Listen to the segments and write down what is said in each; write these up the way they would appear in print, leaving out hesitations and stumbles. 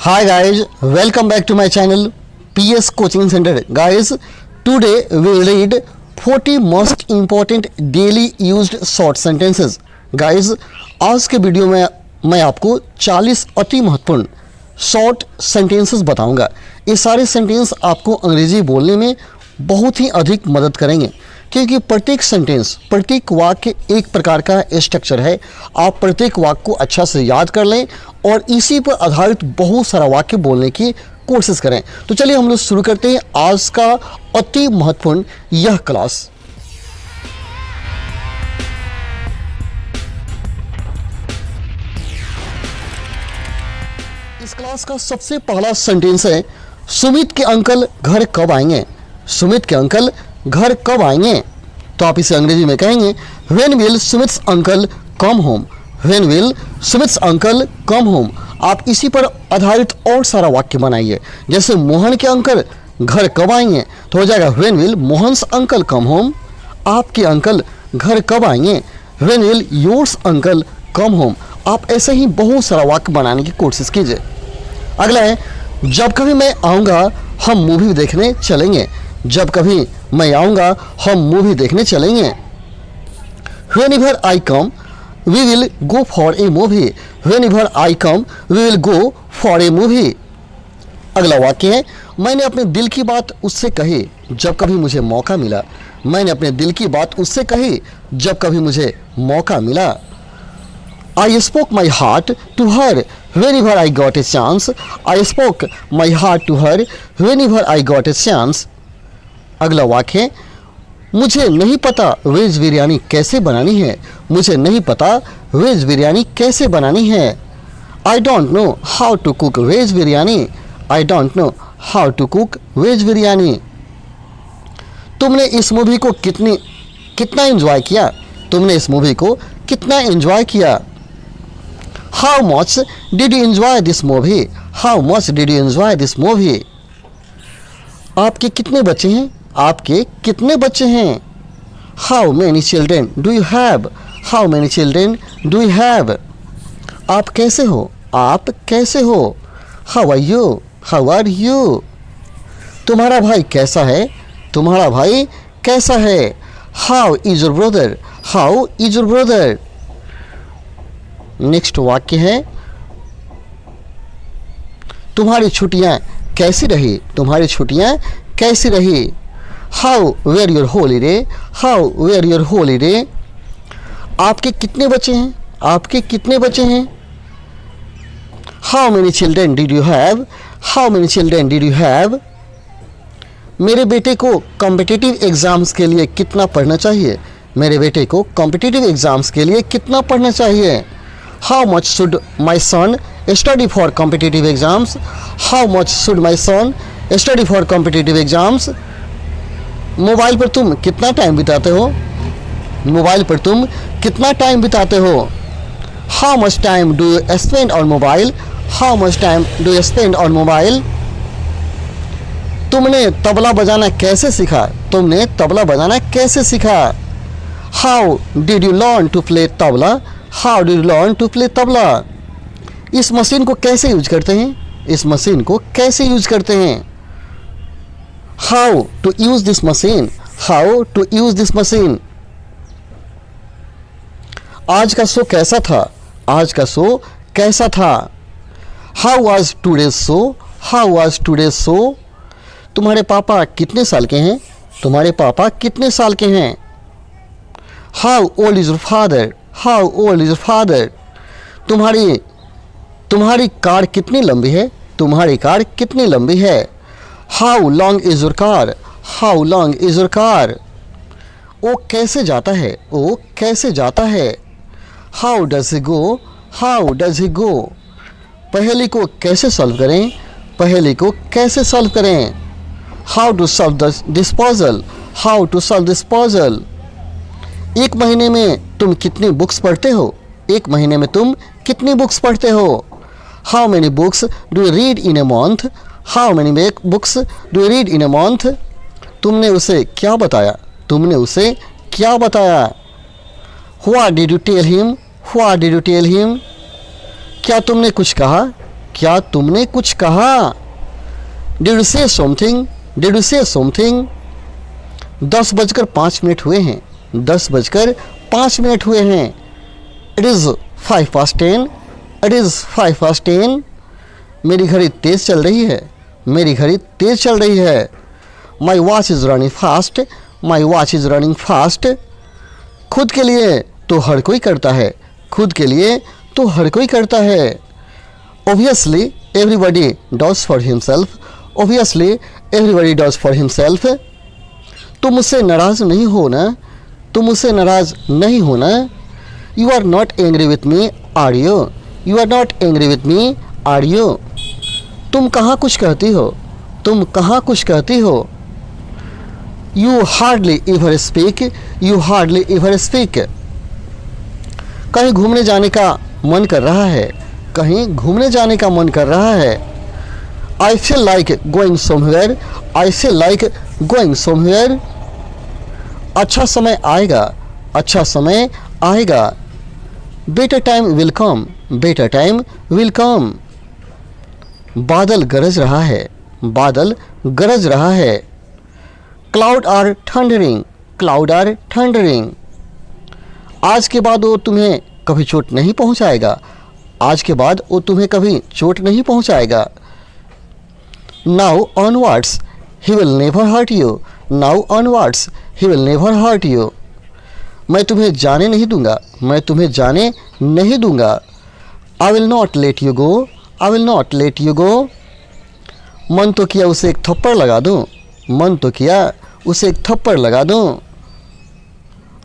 Hi guys, welcome back to my channel PS Coaching Center. Guys, today we will read 40 most important daily used short sentences. Guys, आज के video में मैं आपको 40 अति महत्वपूर्ण short sentences बताऊंगा। ये सारे सेंटेंस आपको अंग्रेजी बोलने में बहुत ही अधिक मदद करेंगे, क्योंकि प्रत्येक सेंटेंस, प्रत्येक वाक्य एक प्रकार का स्ट्रक्चर है। आप प्रत्येक वाक्य को अच्छा से याद कर लें और इसी पर आधारित बहुत सारा वाक्य बोलने की कोशिश करें। तो चलिए हम लोग शुरू करते हैं आज का अति महत्वपूर्ण यह क्लास। इस क्लास का सबसे पहला सेंटेंस है, सुमित के अंकल घर कब आएंगे। सुमित के अंकल घर कब आएंगे? तो आप इसे अंग्रेजी में कहेंगे when will Sumit's uncle come home. When will Sumit's uncle come home. आप इसी पर आधारित और सारा वाक्य बनाइए। जैसे मोहन के अंकल घर कब आएंगे तो हो जाएगा when will Mohan's uncle come home. आपके अंकल घर कब आएंगे? When will yours uncle come home. आप ऐसे ही बहुत सारा वाक्य बनाने की कोशिश कीजिए। अगला है, जब कभी मैं आऊँगा हम मूवी देखने चलेंगे। जब कभी मैं आऊँगा हम मूवी देखने चलेंगे। Whenever I come, we will go for a movie. Whenever I come, we will go for a movie. अगला वाक्य है, मैंने अपने दिल की बात उससे कही जब कभी मुझे मौका मिला। मैंने अपने दिल की बात उससे कही जब कभी मुझे मौका मिला। I spoke my heart to her whenever I got a chance. I spoke my heart to her whenever I got a chance. अगला वाक्य, मुझे नहीं पता वेज बिरयानी कैसे बनानी है। मुझे नहीं पता वेज बिरयानी कैसे बनानी है। I don't know how to cook veg biryani. I don't know how to cook veg biryani. तुमने इस मूवी को कितना एंजॉय किया। तुमने इस मूवी को कितना एंजॉय किया। How much did you enjoy this movie. How much did you enjoy this movie. आपके कितने बच्चे हैं। आपके कितने बच्चे हैं। How many children do you have. How many children do you have. आप कैसे हो। आप कैसे हो। How are you. How are you. तुम्हारा भाई कैसा है। तुम्हारा भाई कैसा है। How is your brother. How is your brother. Next वाक्य है, तुम्हारी छुट्टियां कैसी रही। तुम्हारी छुट्टियां कैसी रही। How were your holiday. How were your holiday. आपके कितने बच्चे हैं। आपके कितने बच्चे हैं। How many children did you have. How many children did you have. मेरे बेटे को कॉम्पिटिटिव एग्जाम्स के लिए कितना पढ़ना चाहिए। मेरे बेटे को कॉम्पिटिटिव एग्जाम्स के लिए कितना पढ़ना चाहिए। How much should my son study for competitive exams. How much should my son study for competitive exams. Mobile पर तुम कितना टाइम बिताते हो। मोबाइल पर तुम कितना टाइम बिताते हो। How much time do you spend on mobile. How much time do you spend on mobile. तुमने तबला बजाना कैसे सीखा। तुमने तबला बजाना कैसे सीखा। How did you learn to play tabla. How did you learn to play tabla. इस मशीन को कैसे यूज करते हैं। इस मशीन को कैसे यूज करते हैं। How to use this machine. How to use this machine. आज का शो कैसा था। आज का शो कैसा था। How was today's show. How was today's show. तुम्हारे पापा कितने साल के हैं। तुम्हारे पापा कितने साल के हैं। How old is your father. How old is your father. तुम्हारी कार कितनी लंबी है। तुम्हारी कार कितनी लंबी है। How long is your car. How long is your car. वो कैसे जाता है। वो कैसे जाता है। How does he go. How does he go. पहेली को कैसे सॉल्व करें। पहेली को कैसे सॉल्व करें। How to solve this puzzle. How to solve this puzzle. एक महीने में तुम कितनी बुक्स पढ़ते हो। एक महीने में तुम कितनी बुक्स पढ़ते हो। How many books do you read in a month. How many books do you read in a month. तुमने उसे क्या बताया। तुमने उसे क्या बताया। What did you tell him. What did you tell him. क्या तुमने कुछ कहा। क्या तुमने कुछ कहा? Did you say something? Did you say something? 10:05 हुए हैं। 10:05 हुए हैं। It is 5:10। It is 5:10। मेरी घड़ी तेज़ चल रही है। मेरी घड़ी तेज़ चल रही है। My watch is running fast. My watch is running fast. खुद के लिए तो हर कोई करता है। खुद के लिए तो हर कोई करता है। Obviously everybody does for himself. Obviously everybody does for himself. तुम मुझसे नाराज़ नहीं हो ना? तुम मुझसे नाराज़ नहीं हो ना? You are not angry with me, are you? You are not angry with me, are you? तुम कहाँ कुछ कहती हो? तुम कहाँ कुछ कहती हो? You hardly ever speak. You hardly ever speak. कहीं घूमने जाने का मन कर रहा है। कहीं घूमने जाने का मन कर रहा है। I feel like going somewhere. I feel like going somewhere. अच्छा समय आएगा। अच्छा समय आएगा। Better time will come. Better time will come. बादल गरज रहा है। बादल गरज रहा है। Cloud are thundering. Cloud are thundering. आज के बाद वो तुम्हें कभी चोट नहीं पहुंचाएगा। आज के बाद वो तुम्हें कभी चोट नहीं पहुंचाएगा। Now onwards he will never hurt you. Now onwards he will never hurt you. मैं तुम्हें जाने नहीं दूंगा। मैं तुम्हें जाने नहीं दूंगा। I will not let you go. I will not let you go. मन तो किया उसे एक थप्पड़ लगा दूं। मन तो किया उसे एक थप्पड़ लगा दूं।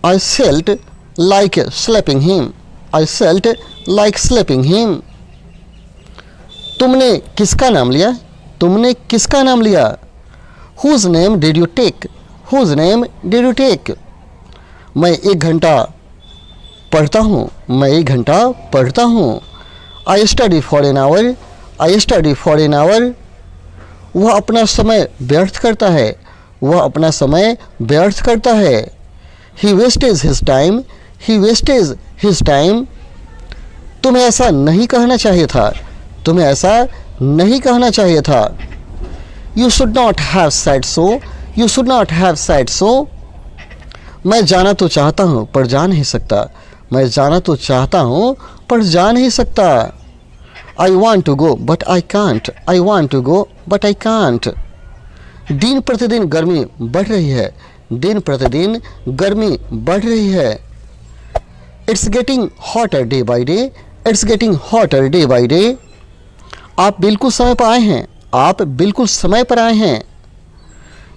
I felt like slapping him. I felt like slapping him. तुमने किसका नाम लिया? तुमने किसका नाम लिया? Whose name did you take? Whose name did you take? मैं 1 घंटा पढ़ता हूँ। मैं 1 घंटा पढ़ता हूँ। I study for an hour. I study for an hour. वह अपना समय व्यर्थ करता है। वह अपना समय व्यर्थ करता है। He wastes his time. He wastes his time. तुम्हें ऐसा नहीं कहना चाहिए था। तुम्हें ऐसा नहीं कहना चाहिए था। You should not have said so. You should not have said so. मैं जाना तो चाहता हूँ पर जा नहीं सकता। मैं जाना तो चाहता हूँ पर जा नहीं सकता। I want to go but I can't. I want to go but I can't. दिन प्रतिदिन गर्मी बढ़ रही है। दिन प्रतिदिन गर्मी बढ़ रही है। It's getting hotter day by day. It's getting hotter day by day. आप बिल्कुल समय पर आए हैं। आप बिल्कुल समय पर आए हैं।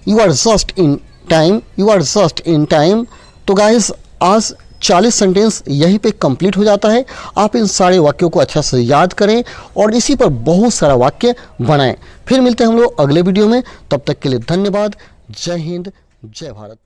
You are just in time. You are just in time. तो गाइस आज 40 सेंटेंस यहीं पे कंप्लीट हो जाता है। आप इन सारे वाक्यों को अच्छा से याद करें और इसी पर बहुत सारा वाक्य बनाएं। फिर मिलते हैं हम लोग अगले वीडियो में। तब तक के लिए धन्यवाद। जय हिंद, जय भारत।